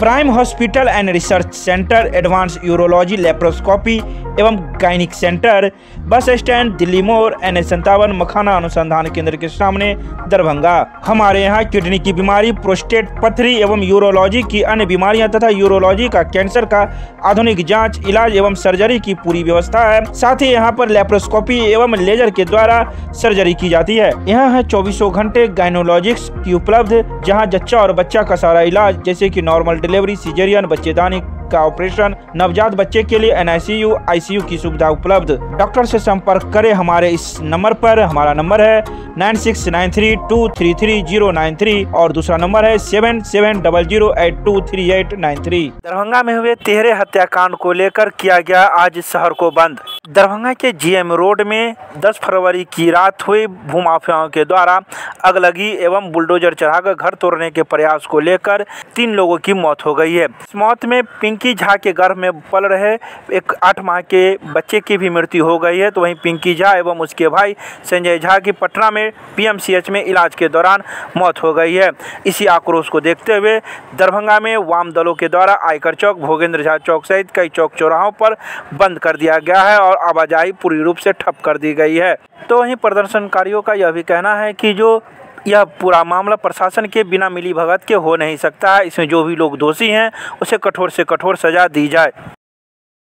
Prime hospital and research centre, advance urology laparoscopy एवं gynaec centre, bus stand Delhi मोड़, NH57 मखाना अनुसंधान केंद्र के सामने, दरभंगा। हमारे यहाँ किडनी की बीमारी, प्रोस्टेट, पथरी एवं यूरोलॉजी की अन्य बीमारियां तथा यूरोलॉजी का, कैंसर का आधुनिक जांच, इलाज एवं सर्जरी की पूरी व्यवस्था है। साथ ही यहाँ पर लेप्रोस्कोपी एवं लेजर के द्वारा सर्जरी की जाती है। यहाँ है 24 घंटे गायनोलॉजिक्स की उपलब्ध, जहाँ जच्चा और बच्चा का सारा इलाज जैसे कि नॉर्मल डिलीवरी, सिजेरियन, बच्चेदानी का ऑपरेशन, नवजात बच्चे के लिए NICU, ICU की सुविधा उपलब्ध। डॉक्टर से संपर्क करें हमारे इस नंबर पर। हमारा नंबर है 9693233093 और दूसरा नंबर है 7700823893। दरभंगा में हुए 13 हत्याकांड को लेकर किया गया आज शहर को बंद। दरभंगा के GM रोड में 10 फरवरी की रात हुई भूमाफियाओं के द्वारा अगलगी एवं बुलडोजर चढ़ाकर घर तोड़ने के प्रयास को लेकर 3 लोगों की मौत हो गई है। इस मौत में पिंकी झा के गर्भ में पल रहे एक 8 माह के बच्चे की भी मृत्यु हो गई है। तो वहीं पिंकी झा एवं उसके भाई संजय झा की पटना में PMCH में इलाज के दौरान मौत हो गई है। इसी आक्रोश को देखते हुए दरभंगा में वाम दलों के द्वारा आयकर चौक, भोगेंद्र झा चौक सहित कई चौक चौराहों पर बंद कर दिया गया है और आवाजाही पूरी रूप से ठप कर दी गई है। तो वहीं प्रदर्शनकारियों का यह भी कहना है कि जो यह पूरा मामला प्रशासन के बिना मिलीभगत के हो नहीं सकता है। इसमें जो भी लोग दोषी हैं उसे कठोर से कठोर सजा दी जाए।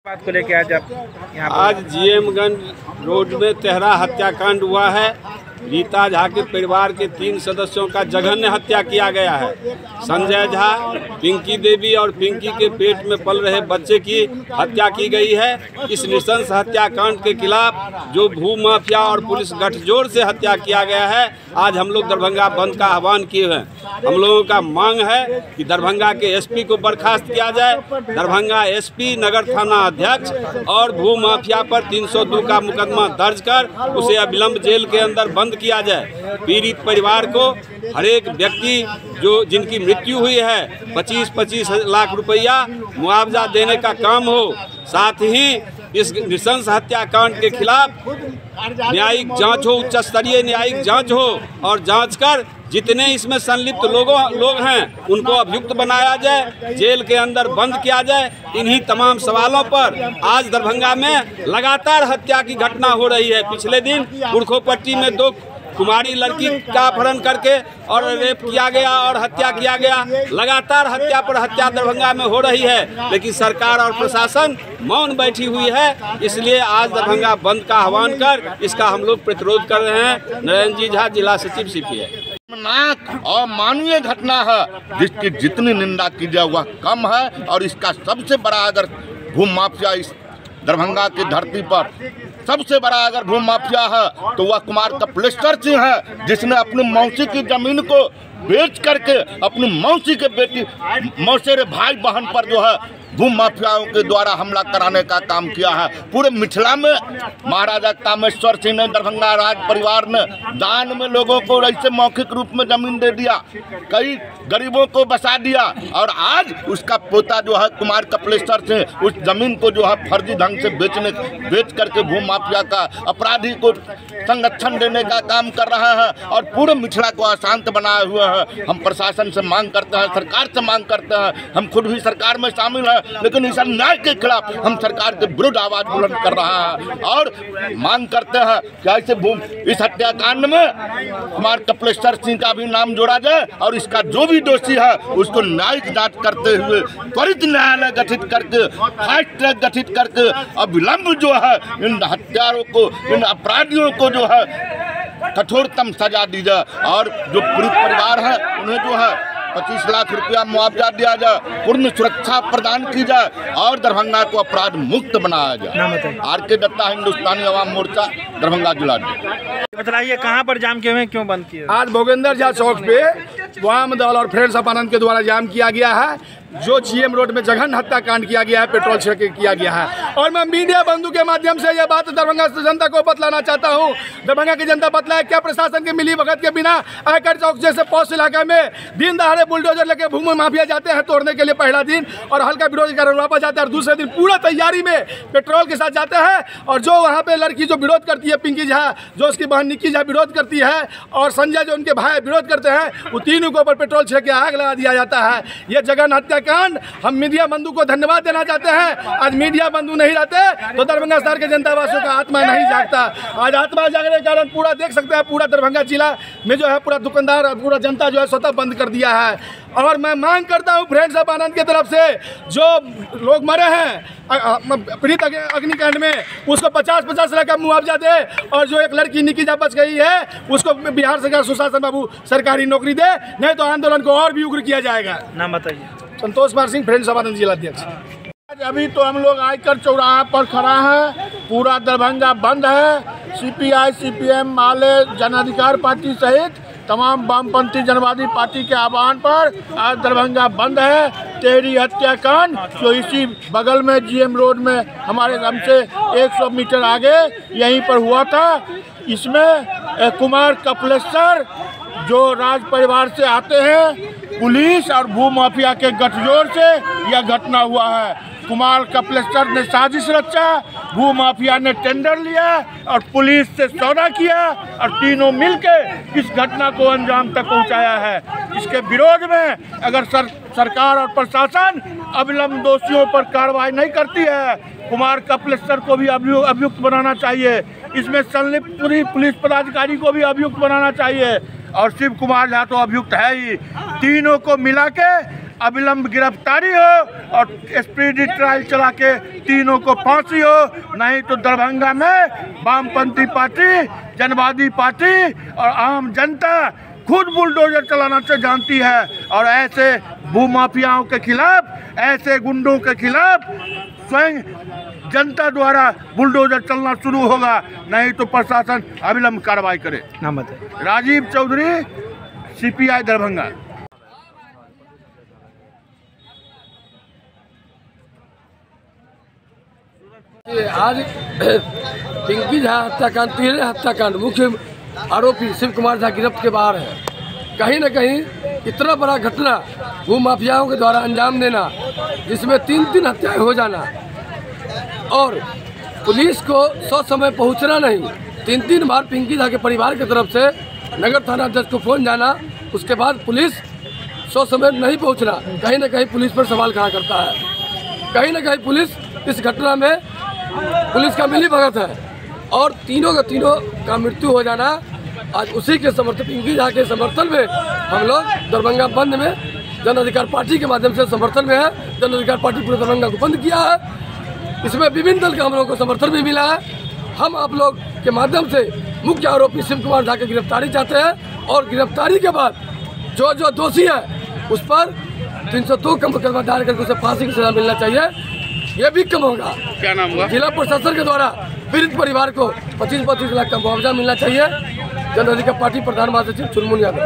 बात को लेकर आज GMगंज रोड में 13 हत्याकांड हुआ है। रीता झा के परिवार के 3 सदस्यों का जघन्य हत्या किया गया है। संजय झा, पिंकी देवी और पिंकी के पेट में पल रहे बच्चे की हत्या की गई है। इस नृशंस हत्याकांड के खिलाफ जो भूमाफिया और पुलिस गठजोड़ से हत्या किया गया है, आज हम लोग दरभंगा बंद का आह्वान किए हैं। हम लोगों का मांग है कि दरभंगा के SP को बर्खास्त किया जाए, दरभंगा SP, नगर थाना अध्यक्ष और भूमाफिया पर 302 का मुकदमा दर्ज कर उसे अविलंब जेल के अंदर बंद किया जाए। पीड़ित परिवार को हर एक व्यक्ति जिनकी मृत्यु हुई है 25-25 लाख रुपया मुआवजा देने का काम हो। साथ ही इस नृशंस हत्याकांड के खिलाफ न्यायिक जांच हो, उच्च स्तरीय न्यायिक जांच हो और जांच कर जितने इसमें संलिप्त लोग हैं उनको अभियुक्त बनाया जाए, जेल के अंदर बंद किया जाए। इन्हीं तमाम सवालों पर आज दरभंगा में लगातार हत्या की घटना हो रही है। पिछले दिन पुरखोपट्टी में 2 कुमारी लड़की का अपहरण करके और रेप किया गया और हत्या किया गया। लगातार हत्या पर हत्या दरभंगा में हो रही है, लेकिन सरकार और प्रशासन मौन बैठी हुई है। इसलिए आज दरभंगा बंद का आह्वान कर इसका हम लोग प्रतिरोध कर रहे हैं। नरेंद्र जी झा, जिला सचिव CPI। और मानवीय घटना है जिसकी जितनी निंदा की जाए वह कम है। और इसका सबसे बड़ा अगर भूमाफिया इस दरभंगा की धरती पर सबसे बड़ा अगर भूमाफिया है तो वह कुमार कपिलेश्वर सिंह है, जिसने अपनी मौसी की जमीन को बेच करके अपनी मौसी के बेटी मौसेरे भाई बहन पर जो है भूमाफियाओं के द्वारा हमला कराने का काम किया है। पूरे मिथिला में महाराजा कामेश्वर सिंह ने, दरभंगा राज परिवार ने दान में लोगों को ऐसे मौखिक रूप में जमीन दे दिया, कई गरीबों को बसा दिया और आज उसका पोता जो है कुमार कपिलेश्वर सिंह उस जमीन को जो है फर्जी ढंग से बेच करके भूमाफिया का अपराधी को संरक्षण देने का काम कर रहा है और पूरे मिथिला को अशांत बनाए हुए हैं। हम प्रशासन से मांग करते हैं, सरकार से मांग करते हैं, हम खुद भी सरकार में शामिल हैं, लेकिन इस अन्याय के खिलाफ हम सरकार के विरुद्ध आवाज बुलंद कर रहा है और मांग करते हैं कि ऐसे इस हत्याकांड में कुमार कपिलेश्वर सिंह का भी नाम जोड़ा जाए और इसका जो भी दोषी है उसको न्यायिक जांच करते हुए त्वरित न्यायालय गठित करके, फास्ट ट्रैक गठित करके अविलंब जो है इन हत्यारों को, इन अपराधियों को जो है कठोरतम सजा दी जाए और जो पीड़ित परिवार है उन्हें जो है 25 लाख रुपया मुआवजा दिया जाए, पूर्ण सुरक्षा प्रदान की जाए और दरभंगा को अपराध मुक्त बनाया जाए। RK दत्ता, हिंदुस्तानी अवाम मोर्चा, दरभंगा जिला। बताइए कहाँ पर जाम किए हुए, क्यों बंद किए? आज भोगेंद्र झा चौक पे वाम दल और फ्रेंड्स ऑफ आनंद के द्वारा जाम किया गया है। जो GM रोड में जघन्य हत्याकांड किया गया है, पेट्रोल छिड़क किया गया है। और मैं मीडिया बंधु के माध्यम से यह बात दरभंगा जनता को बतलाना चाहता हूं। दरभंगा की जनता बतलाए क्या प्रशासन के मिलीभगत के बिना आयकर चौक जैसे पॉश इलाके में दिन दहाड़े बुलडोजर लेके भूमि माफिया जाते हैं तोड़ने के लिए पहला दिन, और हल्का विरोध कर वापस जाते हैं, और दूसरे दिन पूरा तैयारी में पेट्रोल के साथ जाते हैं। और जो वहाँ पे लड़की जो विरोध करती है, पिंकी झा, जो उसकी बहन निक्की झा विरोध करती है, और संजय जो उनके भाई विरोध करते हैं, वो तीनों के ऊपर पेट्रोल छिड़क के आग लगा दिया जाता है। ये जघन्य हत्या हत्याकांड, हम मीडिया बंधु को धन्यवाद देना चाहते हैं। आज मीडिया बंधु नहीं रहते तो दरभंगा शहर के जनता वासियों का आत्मा नहीं जागता। आज आत्मा जागने के कारण पूरा देख सकते हैं, पूरा दरभंगा जिला में जो है पूरा दुकानदार, पूरा जनता जो है स्वतः बंद कर दिया है। और मैं मांग करता हूँ फ्रेंड्स ऑफ आनंद की तरफ से, जो लोग मरे हैं पीड़ित अग्निकांड में, उसको 50-50 लाख का मुआवजा दे, और जो एक लड़की निकिता बच गई है उसको बिहार सरकार सुशासन बाबू सरकारी नौकरी दे, नहीं तो आंदोलन को और भी उग्र किया जाएगा। नाम बताइए। संतोष कुमार सिंह, फ्रेंड्स ऑफ आनंद जिला अध्यक्ष। अभी तो हम लोग आयकर चौराहा पर खड़ा है, पूरा दरभंगा बंद है। सीपीआई, सीपीएम, माले, जन अधिकार पार्टी सहित तमाम वामपंथी जनवादी पार्टी के आह्वान पर आज दरभंगा बंद है। तेहरी हत्याकांड जो इसी बगल में जीएम रोड में हमारे हमसे 100 मीटर आगे यहीं पर हुआ था, इसमें कुमार कपिलेश्वर जो राज परिवार से आते हैं, पुलिस और भूमाफिया के गठजोड़ से यह घटना हुआ है। कुमार कपिलेश्वर ने साजिश रचा, भूमाफिया ने टेंडर लिया और पुलिस से सौदा किया, और तीनों मिलकर इस घटना को अंजाम तक पहुंचाया है। इसके विरोध में अगर सरकार और प्रशासन अविलंब दोषियों पर कार्रवाई नहीं करती है, कुमार कपिलेश्वर को भी अभियुक्त बनाना चाहिए, इसमें संलिप्त पूरी पुलिस पदाधिकारी को भी अभियुक्त बनाना चाहिए, और शिव कुमार झा तो अभियुक्त है ही। तीनों को मिला के अविलंब गिरफ्तारी हो और स्पीडी ट्रायल चला के तीनों को फांसी हो, नहीं तो दरभंगा में वामपंथी पार्टी, जनवादी पार्टी और आम जनता खुद बुलडोजर चलाना जानती है, और ऐसे भूमाफियाओं के खिलाफ, ऐसे गुंडों के खिलाफ स्वयं जनता द्वारा बुलडोजर चलना शुरू होगा, नहीं तो प्रशासन अविलंब कार्रवाई करे। नाम बताइए। राजीव चौधरी, सीपीआई दरभंगा। आज पिंकी झा हत्याकांड, तिहरे हत्याकांड मुख्य आरोपी शिव कुमार झा गिरफ्त के बाहर है। कहीं न कहीं इतना बड़ा घटना भूमाफियाओं के द्वारा अंजाम देना, जिसमें 3-3 हत्याएं हो जाना, और पुलिस को समय पहुंचना नहीं, 3-3 बार पिंकी झा के परिवार की तरफ से नगर थाना अध्यक्ष को फोन जाना, उसके बाद पुलिस समय नहीं पहुंचना, कहीं न कहीं पुलिस पर सवाल खड़ा करता है। कहीं न कहीं पुलिस इस घटना में पुलिस का मिलीभगत है, और तीनों का मृत्यु हो जाना आज उसी के समर्थन, पिंकी झा के समर्थन में हम लोग दरभंगा बंद में जन अधिकार पार्टी के माध्यम से समर्थन में है। जन अधिकार पार्टी पूरे दरभंगा को बंद किया है, इसमें विभिन्न दल का हम लोग को समर्थन भी मिला है। हम आप लोग के माध्यम से मुख्य आरोपी शिव कुमार झा की गिरफ्तारी चाहते हैं, और गिरफ्तारी के बाद जो दोषी है उस पर 302 का मुकदमा दायर करके उसे फांसी की सजा मिलना चाहिए। ये भी कम होगा। क्या नाम हुआ? जिला प्रशासन के द्वारा पीड़ित परिवार को 25-25 लाख का मुआवजा मिलना चाहिए। जन अधिकार पार्टी प्रधान महासचिव चुनमुन यादव।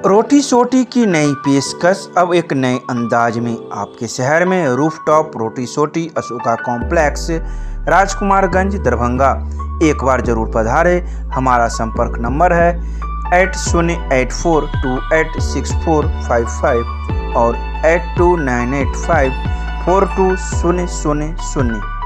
रोटी सोटी की नई पेशकश अब एक नए अंदाज में आपके शहर में रूफटॉप रोटी सोटी अशोका कॉम्प्लेक्स, राजकुमारगंज, दरभंगा। एक बार जरूर पधारे। हमारा संपर्क नंबर है 8084286455 और 8298542000।